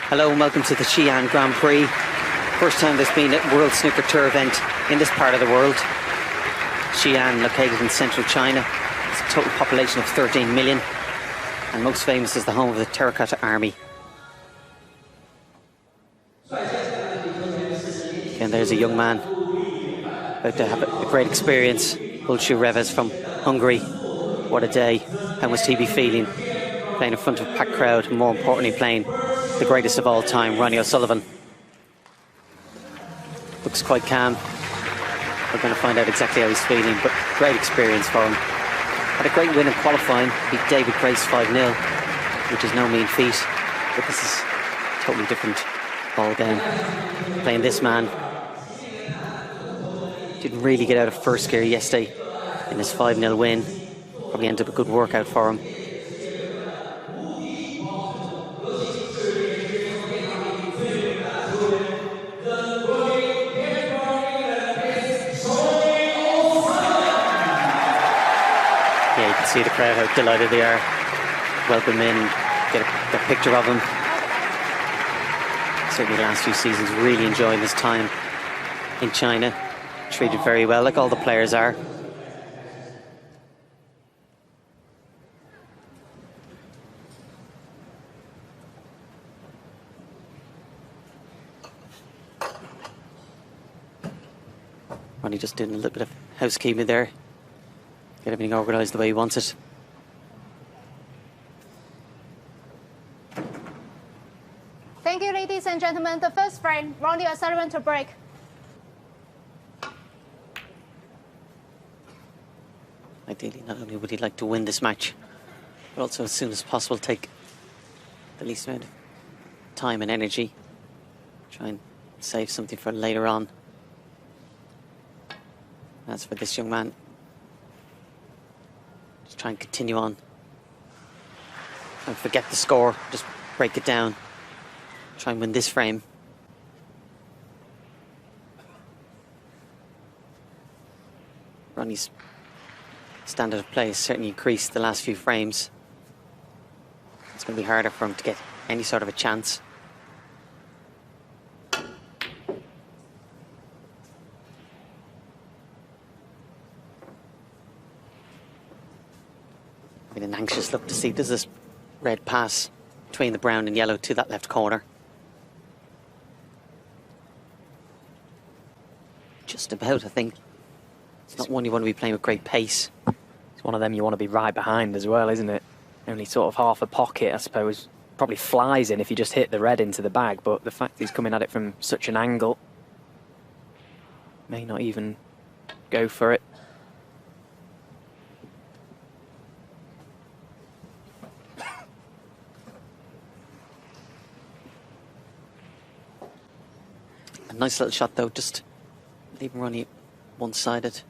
Hello and welcome to the Xi'an Grand Prix. First time there's been a World Snooker Tour event in this part of the world. Xi'an, located in central China, has a total population of 13 million and most famous as the home of the Terracotta Army. And there's a young man about to have a great experience. Bulcsú Révész from Hungary. What a day. How must he be feeling? Playing in front of a packed crowd, and more importantly playing the greatest of all time, Ronnie Looks quite calm. We're going to find out exactly how he's feeling, but great experience for him. Had a great win in qualifying, beat David Grace 5-0, which is no mean feat, but this is a totally different ball game. Playing this man. Didn't really get out of first gear yesterday in his 5-0 win. Probably ended up a good workout for him. Yeah, you can see the crowd, how delighted they are. Welcome in, get a picture of him. Certainly the last few seasons, really enjoying his time in China. Treated very well, like all the players are. Ronnie just doing a little bit of housekeeping there. Get everything organised the way he wants it. Thank you, ladies and gentlemen. The first frame, RonnieO'Sullivan to break. Ideally, not only would he like to win this match, but also as soon as possible take the least amount of time and energy. Try and save something for later on. As for this young man, just try and continue on. Don't forget the score, just break it down. Try and win this frame. Ronnie's standard of play has certainly increased the last few frames. It's going to be harder for him to get any sort of a chance. With an anxious look to see, does this red pass between the brown and yellow to that left corner? Just about, I think. It's not one you want to be playing with great pace. It's one of them you want to be right behind as well, isn't it? Only sort of half a pocket, I suppose. Probably flies in if you just hit the red into the bag, but the fact he's coming at it from such an angle, may not even go for it. A nice little shot though, just leaving Ronnie one-sided.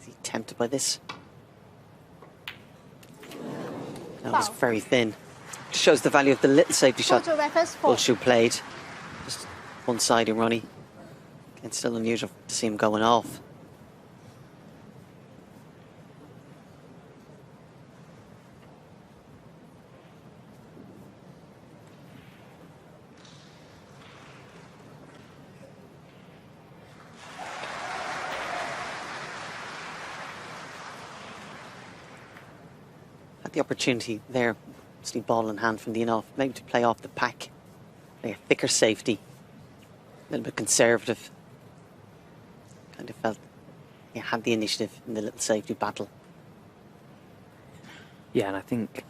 Is he tempted by this? That was very thin. Shows the value of the little safety shot Bulcsú played. Just one-sided Ronnie. It's still unusual to see him going off. The opportunity there, mostly ball in hand from the in-off, maybe to play off the pack, play a thicker safety, a little bit conservative. Kind of felt he had the initiative in the little safety battle. Yeah, and I think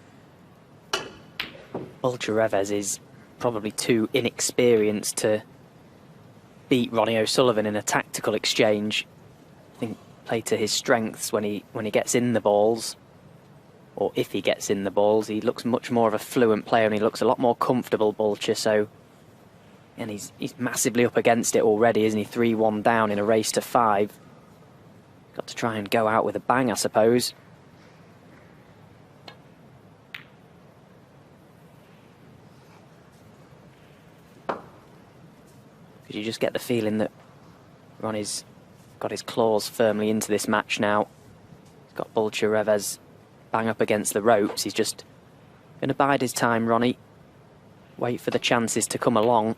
Bulcsú Révész is probably too inexperienced to beat RonnieO'Sullivan in a tactical exchange. I think play to his strengths when he gets in the balls. Or if he gets in the balls, he looks much more of a fluent player and he looks a lot more comfortable, Bulcsú. So, and he's massively up against it already, isn't he? 3-1 down in a race to 5. Got to try and go out with a bang, I suppose. Because you just get the feeling that Ronnie's got his claws firmly into this match now. He's got Bulcsú Révész bang up against the ropes. He's just going to bide his time, Ronnie. wait for the chances to come along,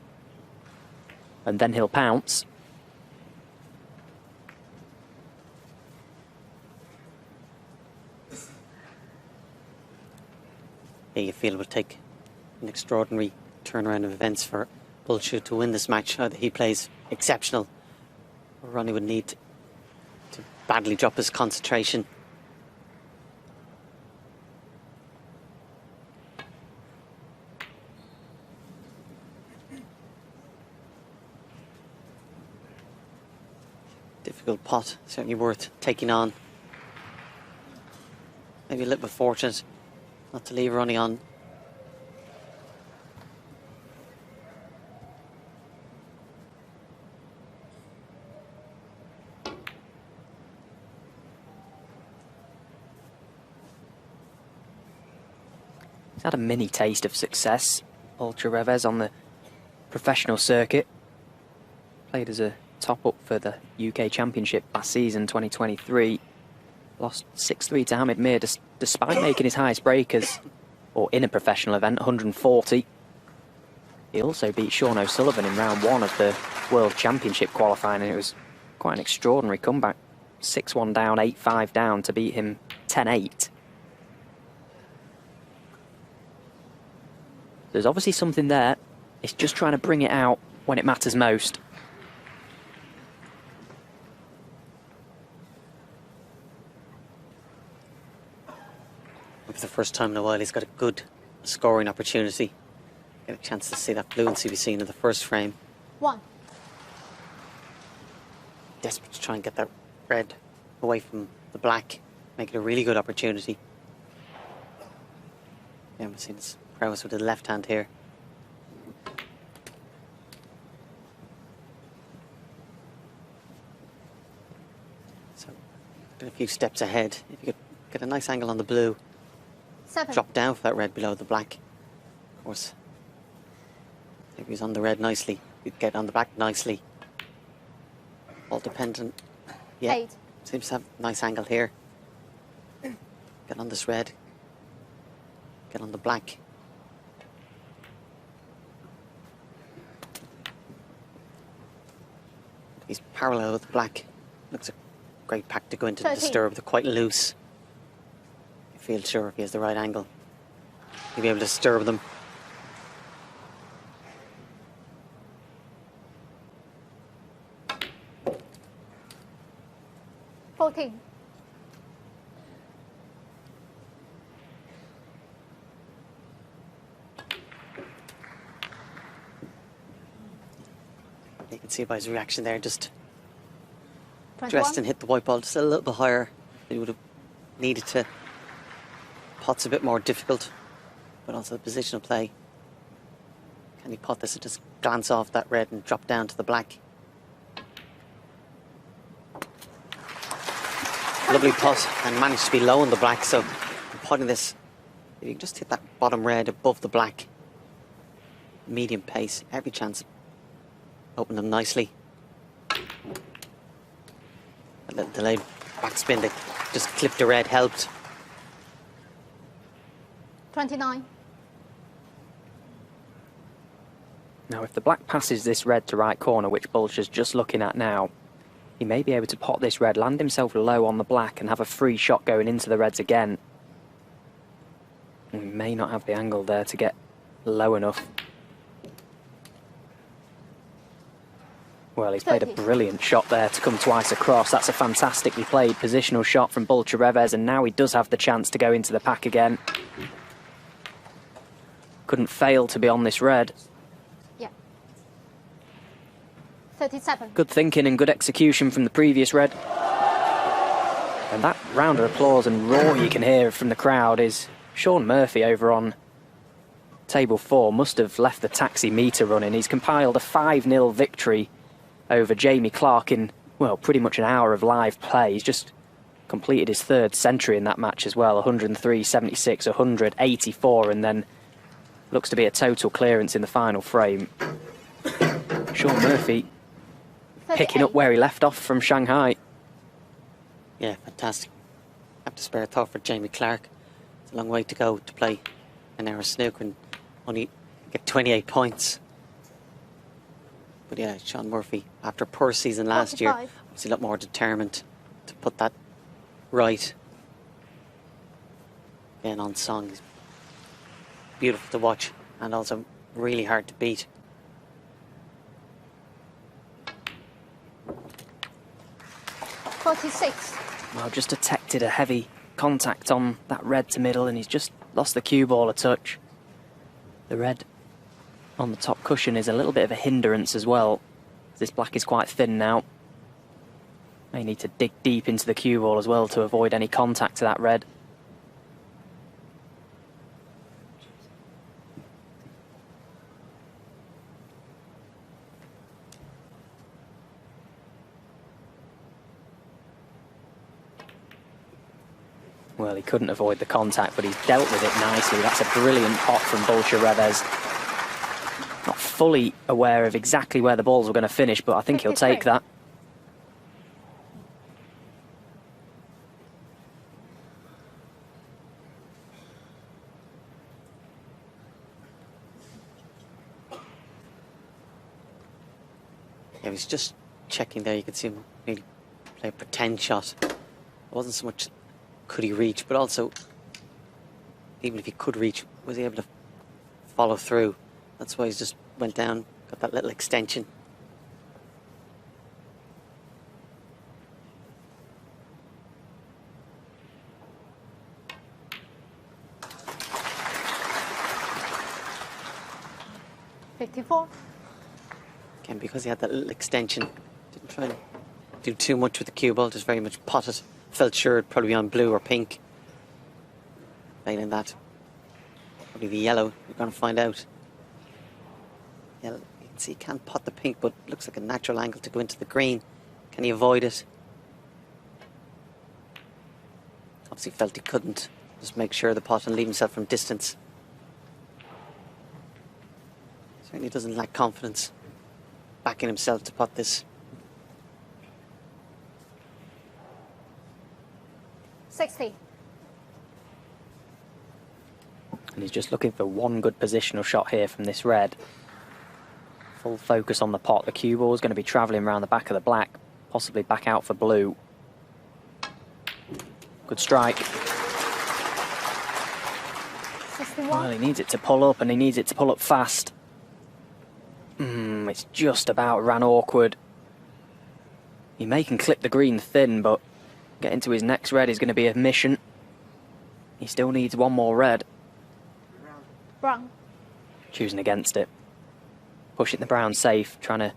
and then he'll pounce. Yeah, you feel it will take an extraordinary turnaround of events for Bulcsú to win this match. Either he plays exceptional, or Ronnie would need to badly drop his concentration. Difficult pot, certainly worth taking on. Maybe a little bit fortunate not to leave Ronnie on. He's had a mini taste of success, Bulcsú Révész, on the professional circuit. Played as a top-up for the UK Championship last season, 2023. Lost 6-3 to Hamid Mir, despite making his highest breakers, or in a professional event, 140. He also beat Xi'an O'Sullivan in round 1 of the World Championship qualifying, and it was quite an extraordinary comeback. 6-1 down, 8-5 down to beat him 10-8. There's obviously something there. It's just trying to bring it out when it matters most. For the first time in a while, he's got a good scoring opportunity. Get a chance to see that fluency we've seen in the first frame. 1. Desperate to try and get that red away from the black, make it a really good opportunity. Yeah, we've seen his prowess with the left hand here. So, a few steps ahead. If you could get a nice angle on the blue, 7. drop down for that red below the black. Of course, if he's on the red nicely, he'd get on the black nicely. All dependent. Yeah, 8. seems to have a nice angle here. Get on this red. Get on the black. He's parallel with the black. Looks a great pack to go into the 13. disturb. They're quite loose. I feel sure if he has the right angle, he'll be able to disturb them. $14. You can see by his reaction there, just 21. dressed and hit the white ball just a little bit higher than he would have needed to. Pot's a bit more difficult, but also the position of play. Can he pot this and just glance off that red and drop down to the black? Lovely pot, and managed to be low on the black, so potting this, if you can just hit that bottom red above the black, medium pace, every chance. Open them nicely. A little delayed backspin that just clipped the red helped. 29. Now, if the black passes this red to right corner, which Bulcsú's just looking at now, he may be able to pot this red, land himself low on the black, and have a free shot going into the reds again. And he may not have the angle there to get low enough. Well, he's played a 30. brilliant shot there to come twice across. That's a fantastically played positional shot from Bulcsú Révész, and now he does have the chance to go into the pack again. Couldn't fail to be on this red. Yeah. 37. Good thinking and good execution from the previous red. And that round of applause and roar you can hear from the crowd is Shaun Murphy over on table 4. Must have left the taxi meter running. He's compiled a 5-0 victory over Jamie Clark in, well, pretty much an hour of live play. He's just completed his 3rd century in that match as well. 103, 76, 100, 84, and then looks to be a total clearance in the final frame. Shaun Murphy 38. picking up where he left off from Shanghai. Yeah, fantastic. Have to spare a thought for Jamie Clark. It's a long way to go to play an hour snooker, and only get 28 points. But yeah, Sean Murphy, after a poor season last year, 45. was a lot more determined to put that right. Again, on song, he's beautiful to watch and also really hard to beat. Well, just detected a heavy contact on that red to middle, and he's just lost the cue ball a touch. The red on the top cushion is a little bit of a hindrance as well. This black is quite thin now. May need to dig deep into the cue ball as well to avoid any contact to that red. Well, he couldn't avoid the contact, but he's dealt with it nicely. That's a brilliant pot from Bulcsú Révész. Not fully aware of exactly where the balls were going to finish, but I think he'll take that. Yeah, he's just checking there. You could see him really play a pretend shot. It wasn't so much could he reach, but also, even if he could reach, was he able to follow through? That's why he's just went down, got that little extension. Again, because he had that little extension, didn't try and do too much with the cue ball, just very much potted. Felt sure it'd probably be on blue or pink. Failing that, probably the yellow. We're going to find out. Yeah, you can see he can't pot the pink, but looks like a natural angle to go into the green. Can he avoid it? Obviously felt he couldn't. Just make sure of the pot and leave himself from distance. Certainly doesn't lack confidence backing himself to pot this. 60. And he's just looking for one good positional shot here from this red. Full focus on the pot. The cue ball is going to be travelling around the back of the black, possibly back out for blue. Good strike. 61. Well, he needs it to pull up, and he needs it to pull up fast. It's just about ran awkward. He may can clip the green thin, but getting to his next red is going to be a mission. He still needs one more red. Brown. Choosing against it. Pushing the brown safe, trying to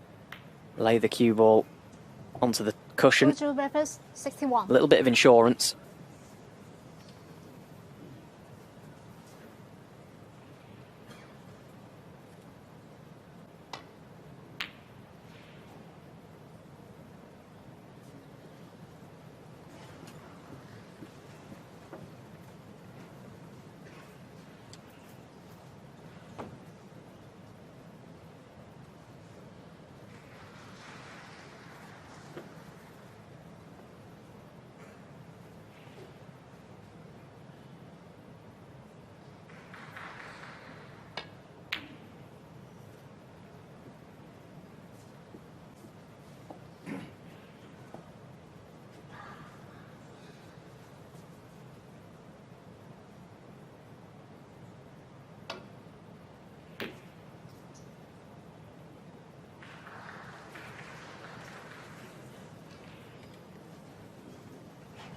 lay the cue ball onto the cushion. Bulcsú Révész, 61. A little bit of insurance.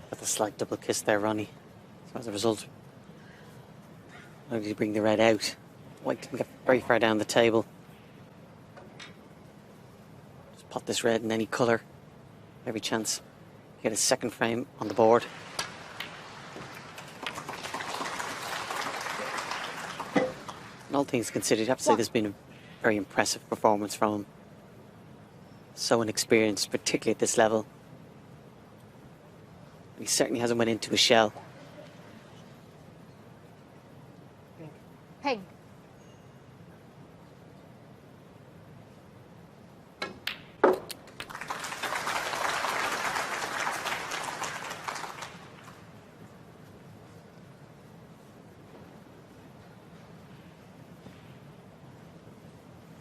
Got the slight double kiss there, Ronnie. So as a result, how did he bring the red out? White didn't get very far down the table. Just pot this red in any colour. Every chance. Get a second frame on the board. And all things considered, you have to say this has been a very impressive performance from him. So inexperienced, particularly at this level. He certainly hasn't went into a shell. Pink.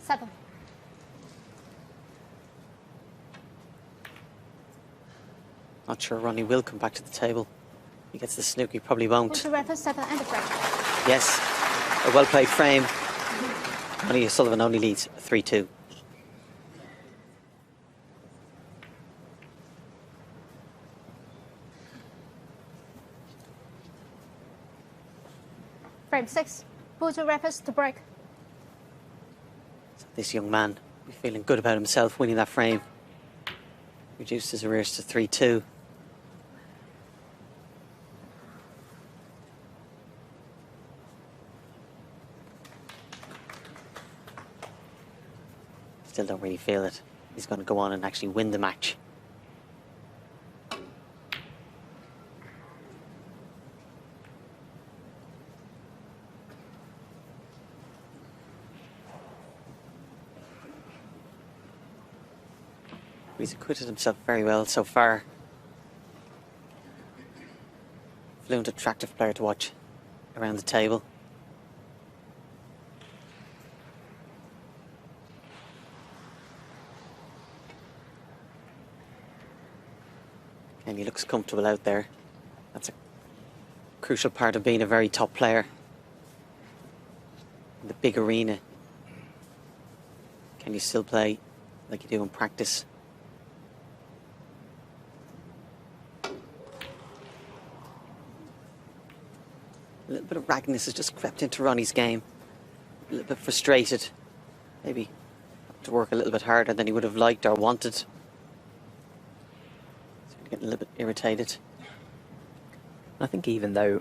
7. Not sure Ronnie will come back to the table. He gets the snook, he probably won't. Bulcsú Révész 7 and a frame. Yes, a well-played frame. RonnieO'Sullivan only leads 3-2. Frame 6. Bulcsú Révész to break. So this young man will be feeling good about himself winning that frame. Reduced his arrears to 3-2. Still don't really feel it. He's going to go on and actually win the match. He's acquitted himself very well so far. Fluent, attractive player to watch around the table. And he looks comfortable out there. That's a crucial part of being a very top player. In the big arena, can you still play like you do in practice? A little bit of raggedness has just crept into Ronnie's game. A little bit frustrated. Maybe have to work a little bit harder than he would have liked or wanted. Getting a little bit irritated. I think even though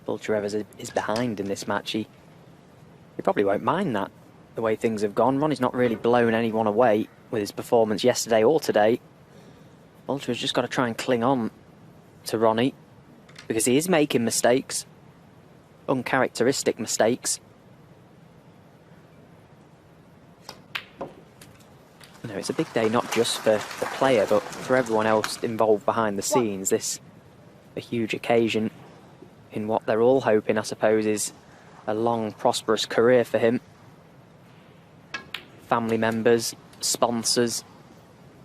Bulcsú Révész is behind in this match, he probably won't mind that, the way things have gone. Ronnie's not really blown anyone away with his performance yesterday or today. Bulcsú's just got to try and cling on to Ronnie, because he is making mistakes, uncharacteristic mistakes. You know, it's a big day not just for the player, but for everyone else involved behind the scenes. This a huge occasion in what they're all hoping, I suppose, is a long, prosperous career for him. Family members, sponsors,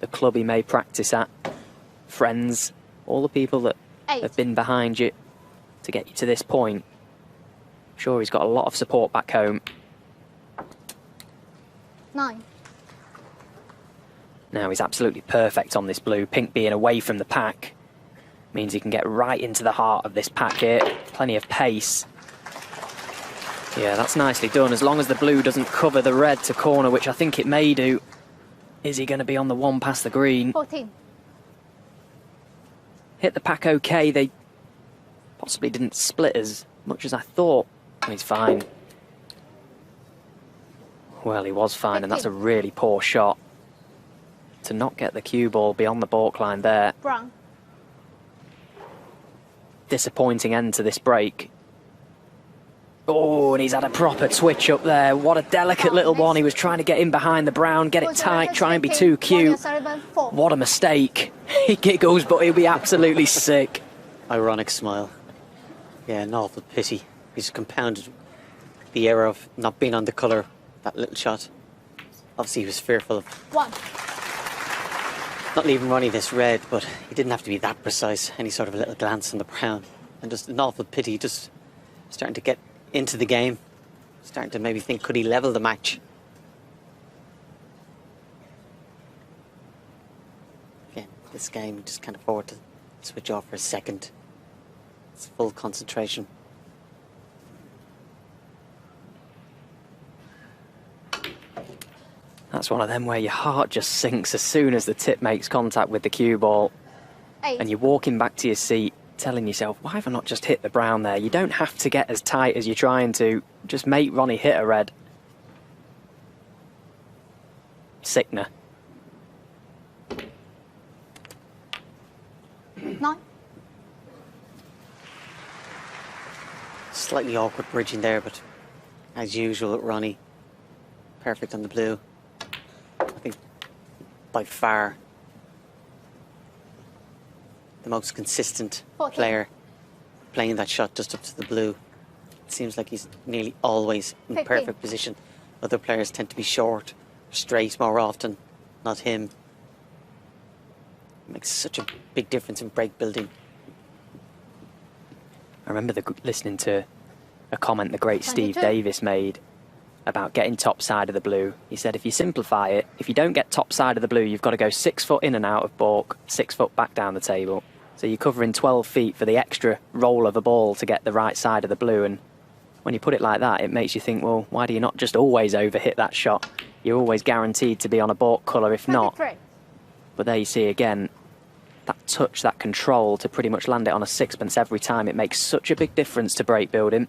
the club he may practice at, friends, all the people that 8. have been behind you to get you to this point. Sure, he's got a lot of support back home. 9. Now he's absolutely perfect on this blue. Pink being away from the pack means he can get right into the heart of this pack here. Plenty of pace. Yeah, that's nicely done. As long as the blue doesn't cover the red to corner, which I think it may do. Is he going to be on the one past the green? 14. Hit the pack okay. They possibly didn't split as much as I thought. He's fine. Well, he was fine, and that's a really poor shot. To not get the cue ball beyond the baulk line there. Brown. Disappointing end to this break. Oh, and he's had a proper switch up there. What a delicate little one. He was trying to get in behind the brown, get it tight, try and be too cute. What a mistake. He giggles, but he'll be absolutely sick. Ironic smile. Yeah, an awful pity. He's compounded the error of not being on the colour, that little shot. Obviously he was fearful of 1. not leaving Ronnie this red, but he didn't have to be that precise. Any sort of a little glance on the brown. And just an awful pity, just starting to get into the game. Starting to maybe think, could he level the match? Again, this game, you just can't afford to switch off for a second. It's full concentration. That's one of them where your heart just sinks as soon as the tip makes contact with the cue ball. 8. And you're walking back to your seat telling yourself, why have I not just hit the brown there? You don't have to get as tight as you're trying to. Just make Ronnie hit a red. Sickener. 9. Slightly awkward bridging there, but as usual at Ronnie, perfect on the blue. I think by far the most consistent 14. player playing that shot just up to the blue. It seems like he's nearly always in 15. perfect position. Other players tend to be short straight more often, not him. It makes such a big difference in break building. I remember listening to a comment the great Steve 22. Davis made about getting top side of the blue. He said if you simplify it, if you don't get top side of the blue, you've got to go 6 foot in and out of baulk, 6 foot back down the table. So you're covering 12 feet for the extra roll of a ball to get the right side of the blue. And when you put it like that, it makes you think, well, why do you not just always overhit that shot? You're always guaranteed to be on a baulk colour if not. 23. But there you see again, that touch, that control to pretty much land it on a sixpence every time. It makes such a big difference to break building.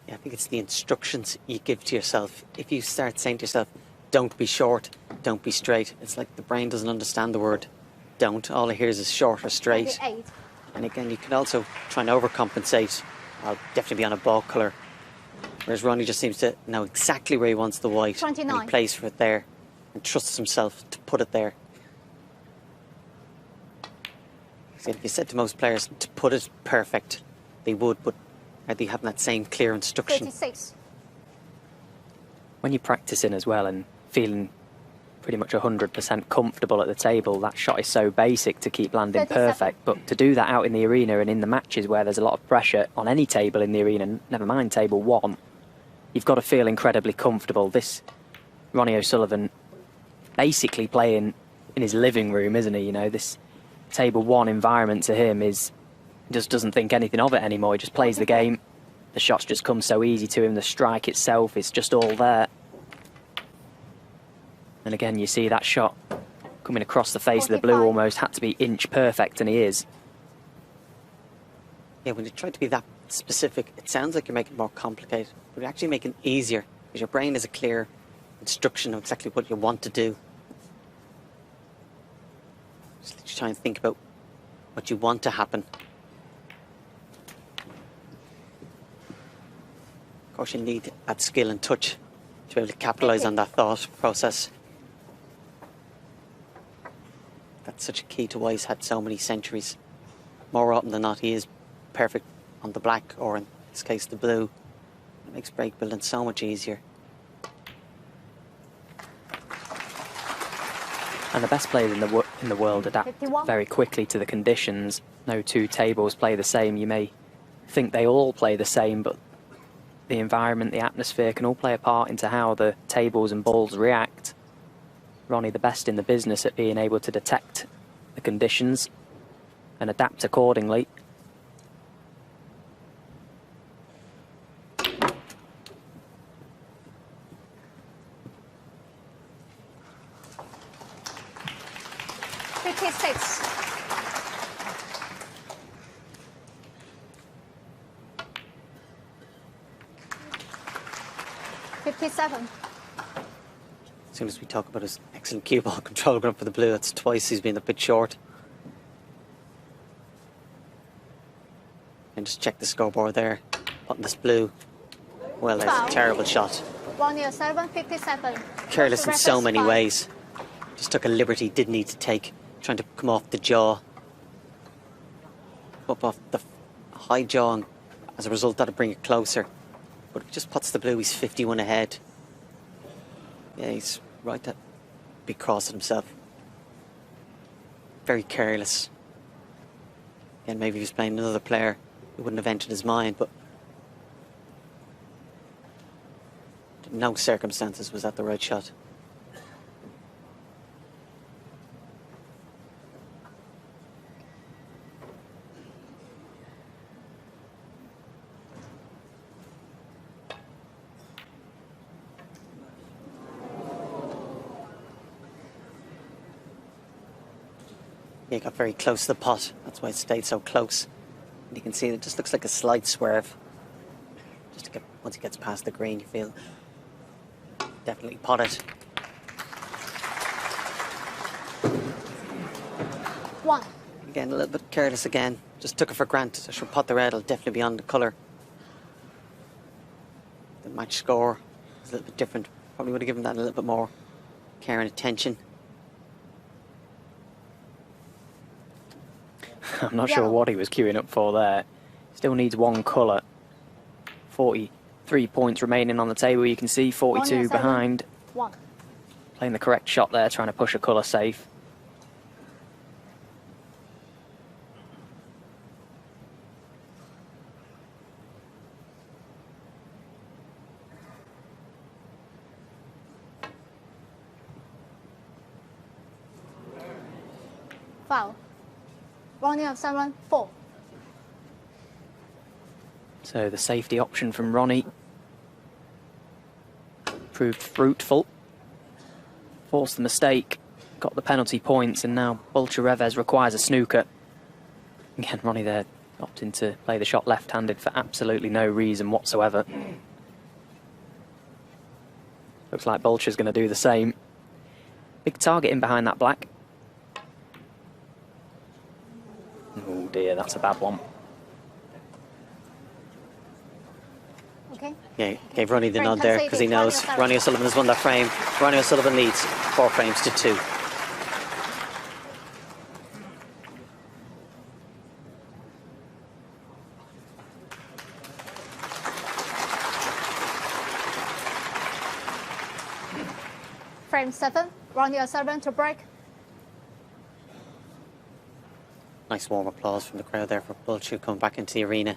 Yeah, I think it's the instructions you give to yourself. If you start saying to yourself, don't be short, don't be straight, it's like the brain doesn't understand the word don't. All it hears is short or straight. 28. And again, you can also try and overcompensate. I'll definitely be on a ball colour. Whereas Ronnie just seems to know exactly where he wants the white. 29. And he plays for it there and trusts himself to put it there. So if you said to most players to put it perfect, they would, but are they having that same clear instruction? 36. When you're practicing as well and feeling pretty much 100% comfortable at the table, that shot is so basic to keep landing 37. perfect. But to do that out in the arena and in the matches where there's a lot of pressure on any table in the arena, never mind table one, you've got to feel incredibly comfortable. This Ronnie O'Sullivan basically playing in his living room, isn't he? You know, this table one environment to him is just doesn't think anything of it anymore. He just plays the game. The shots just come so easy to him. The strike itself is just all there. And again, you see that shot coming across the face of the blue 45. almost had to be inch perfect, and he is. Yeah, when you try to be that specific, it sounds like you're making it more complicated, but you're actually making it easier because your brain has a clear instruction of exactly what you want to do. Just try and think about what you want to happen. Of course, you need that skill and touch to be able to capitalise on that thought process. That's such a key to why he's had so many centuries. More often than not, he is perfect on the black, or in this case, the blue. It makes break building so much easier. And the best players in the world adapt 51. very quickly to the conditions. No two tables play the same. You may think they all play the same, but the environment, the atmosphere can all play a part into how the tables and balls react. Ronnie, the best in the business at being able to detect the conditions and adapt accordingly. Seven. As soon as we talk about his excellent cue ball control going up for the blue, that's twice he's been a bit short. And just check the scoreboard there. Putting this blue. Well, there's a terrible shot. Ronnie O'Sullivan, 57. Careless in so many ways. Just took a liberty, didn't need to take. Trying to come off the jaw. Up off the high jaw, and as a result that'll bring it closer. But if he just puts the blue, he's 51 ahead. Yeah, he's right to be cross at himself. Very careless. And maybe if he was playing another player, it wouldn't have entered his mind, but in no circumstances was that the right shot. Yeah, he got very close to the pot. That's why it stayed so close. And you can see it just looks like a slight swerve. Just to get, once he gets past the green, you feel definitely pot it. One. Again, a little bit careless again. Just took it for granted. I should pot the red. It'll definitely be on the colour. The match score is a little bit different. Probably would have given that a little bit more care and attention. I'm not sure what he was queuing up for there. Still needs one colour. 43% 3 points remaining on the table. You can see 42 behind. 1. Playing the correct shot there, trying to push a colour safe. Foul. RonnieO'Sullivan 4. So the safety option from Ronnie proved fruitful. Forced the mistake, got the penalty points, and now Bulcsú Révész requires a snooker. Again, Ronnie there opting to play the shot left-handed for absolutely no reason whatsoever. Looks like Bulcsú's going to do the same. Big target in behind that black. Oh dear, that's a bad one. Okay. Yeah, gave Ronnie the Frame nod there because he knows conceded. RonnieO'Sullivan has won that frame. RonnieO'Sullivan leads 4 frames to 2. Frame 7. RonnieO'Sullivan to break. Nice warm applause from the crowd there for Bulcsú coming back into the arena.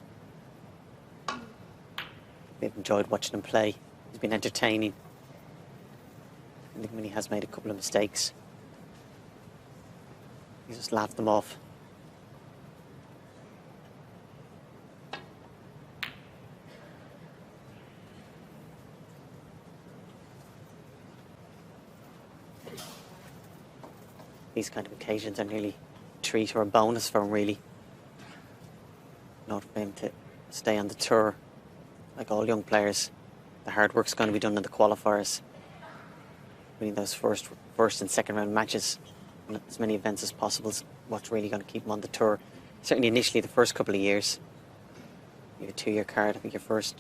They've enjoyed watching him play. He's been entertaining. I think when he has made a couple of mistakes, he just laughed them off. These kind of occasions are nearly a treat or a bonus for him, really. Not for him to stay on the tour. Like all young players, the hard work's going to be done in the qualifiers. Winning those first and second round matches, and as many events as possible is what's really going to keep him on the tour. Certainly initially the first couple of years. You have a 2-year card. I think your first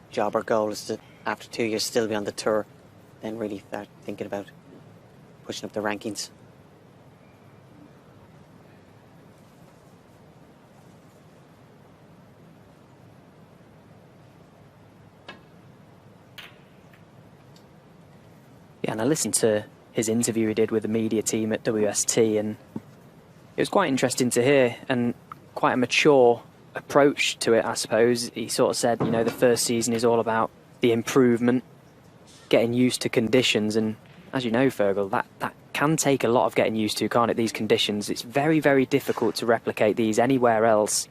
job or goal is to, after 2 years, still be on the tour. Then really start thinking about pushing up the rankings. Yeah, and I listened to his interview he did with the media team at WST, and it was quite interesting to hear, and quite a mature approach to it, I suppose. He sort of said, you know, the first season is all about the improvement, getting used to conditions, and as you know, Fergal, that can take a lot of getting used to, can't it, these conditions? It's very, very difficult to replicate these anywhere else.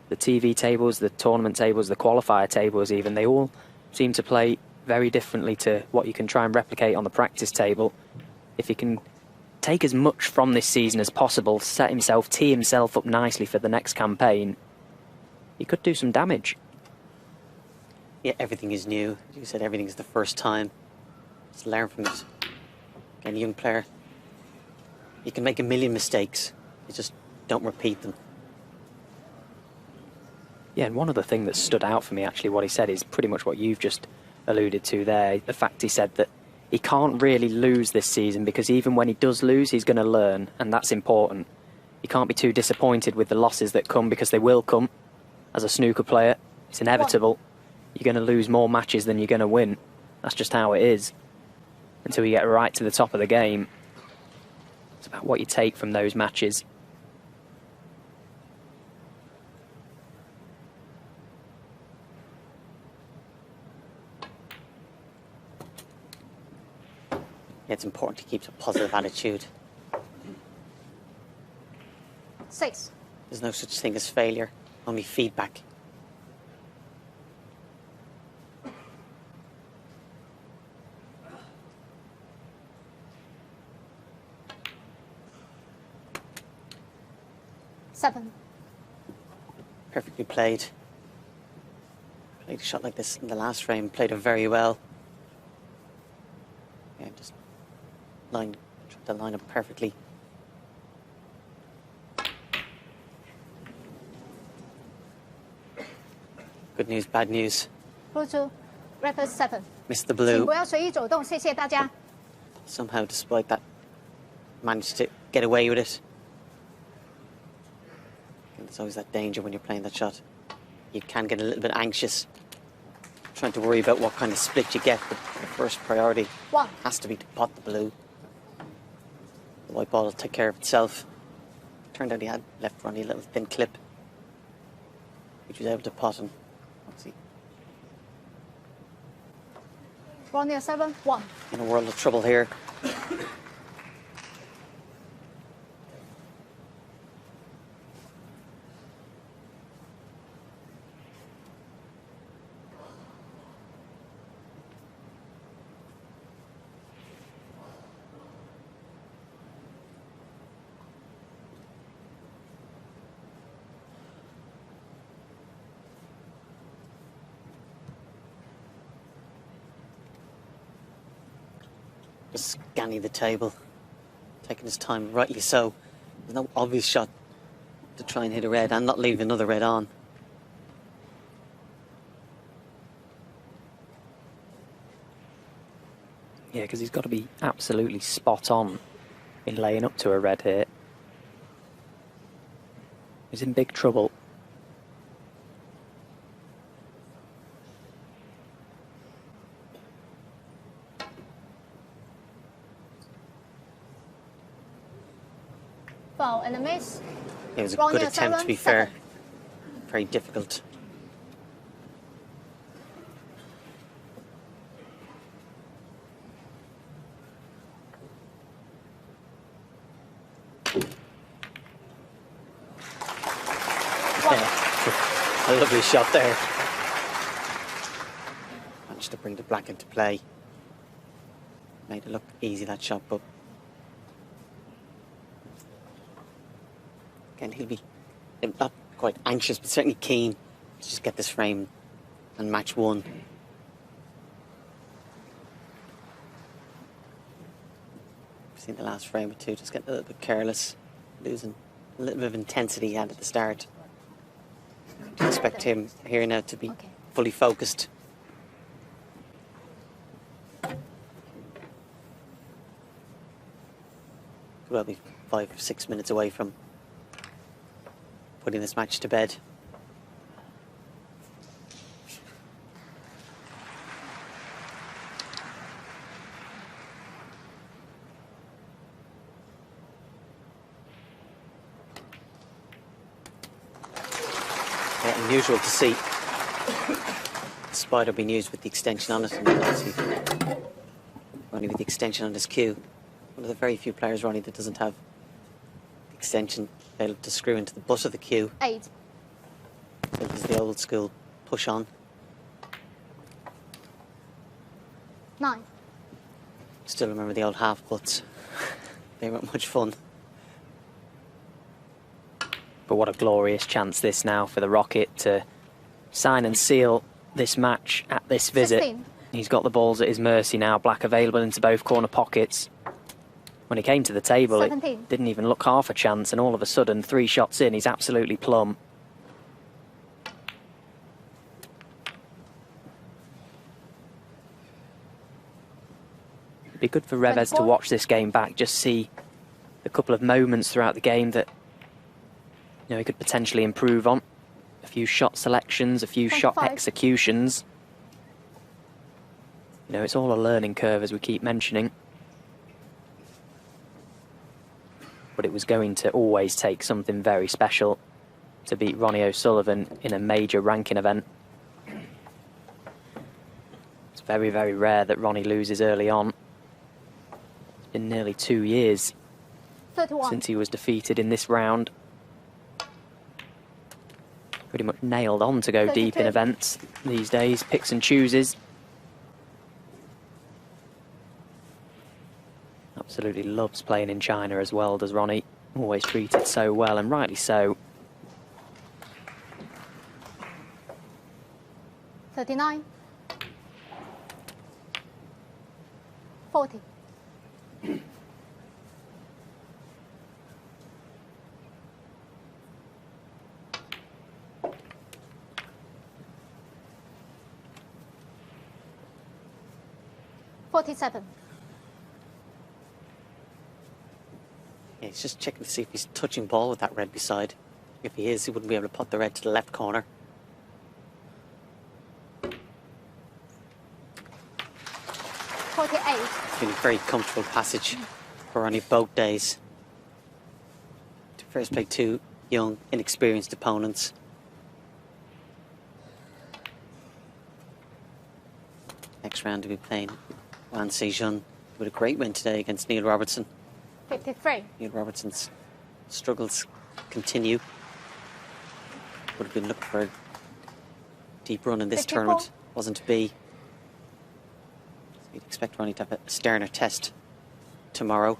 The TV tables, the tournament tables, the qualifier tables even, they all seem to play very differently to what you can try and replicate on the practice table. If he can take as much from this season as possible, tee himself up nicely for the next campaign, he could do some damage. Yeah, everything is new. As you said, everything is the first time. Just learn from it. Again, a young player, you can make a million mistakes. You just don't repeat them. Yeah, and one other thing that stood out for me, actually, what he said is pretty much what you've just alluded to there. The fact he said that he can't really lose this season because even when he does lose, he's going to learn, and that's important. He can't be too disappointed with the losses that come, because they will come. As a snooker player, it's inevitable. You're going to lose more matches than you're going to win. That's just how it is. Until you get right to the top of the game, it's about what you take from those matches. It's important to keep a positive attitude. 6. There's no such thing as failure, only feedback. Seven. Perfectly played. Played a shot like this in the last frame, played it very well. Yeah, just tried to line up perfectly. Good news, bad news. Bulcsú, Révész 7. Missed the 请 blue. 不要随意走动，谢谢大家。 Somehow, despite that, managed to get away with it. And there's always that danger when you're playing that shot. You can get a little bit anxious. trying to worry about what kind of split you get, but the first priority One. has to be to pot the blue. The white ball will take care of itself. Turned out he had left Ronnie a little thin clip, which he was able to pot, and obviously RonnieO'Sullivan, 1. in a world of trouble here. Just scanning the table, taking his time, rightly so. There's no obvious shot to try and hit a red and not leave another red on. Yeah, because he's got to be absolutely spot on in laying up to a red here. He's in big trouble. Foul and a miss. It was a good attempt, to be fair. 7. Very difficult. Yeah, a lovely shot there. Managed to bring the black into play. Made it look easy, that shot, but again, he'll be not quite anxious, but certainly keen to just get this frame and match one. I've seen the last frame or two, just getting a little bit careless, losing a little bit of intensity he had at the start. I expect him here now to be fully focused. Could well be 5 or 6 minutes away from putting this match to bed. Yeah, unusual to see the spider being used with the extension on it, and obviously Ronnie with the extension on his cue. One of the very few players, Ronnie, that doesn't have the extension able to screw into the butt of the cue. 8. So this is the old school push on. 9. Still remember the old half putts. They weren't much fun. But what a glorious chance this now for the Rocket to sign and seal this match at this visit. 16. He's got the balls at his mercy now, black available into both corner pockets. When he came to the table, 17. it didn't even look half a chance, and all of a sudden, 3 shots in, he's absolutely plumb. It'd be good for Révész to 24. watch this game back, just see a couple of moments throughout the game that he could potentially improve on. A few shot selections, a few shot 25. executions. It's all a learning curve, as we keep mentioning. But it was going to always take something very special to beat Ronnie O'Sullivan in a major ranking event. It's very, very rare that Ronnie loses early on. It's been nearly 2 years 31. since he was defeated in this round. Pretty much nailed on to go deep in 32. events these days, picks and chooses. Absolutely loves playing in China as well, does Ronnie. Always treated so well, and rightly so. 39. 40. 47. Yeah, he's just checking to see if he's touching ball with that red beside. If he is, he wouldn't be able to put the red to the left corner. 38. It's been a very comfortable passage for Ronnie both days. To first play two young, inexperienced opponents. Next round to be playing Wan Sejun with a great win today against Neil Robertson. 53. Neil Robertson's struggles continue. Would have been looking for a deep run in this 54. tournament. Wasn't to be. So you'd expect Ronnie to have a sterner test tomorrow.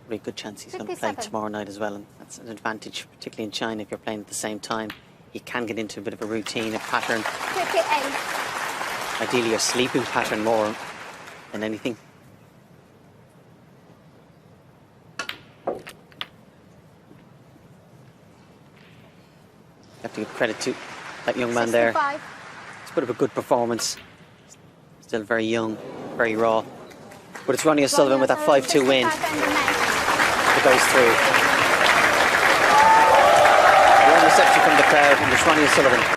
Very good chance he's going to play 57. tomorrow night as well, and that's an advantage, particularly in China. If you're playing at the same time, you can get into a bit of a routine, a pattern. 58. Ideally, a sleeping pattern more than anything. You have to give credit to that young man there. 65. It's a bit of a good performance. Still very young, very raw. But it's Ronnie O'Sullivan with that 5-2 win. 65 and the match. It goes through. Warm reception from the crowd, and it's Ronnie O'Sullivan.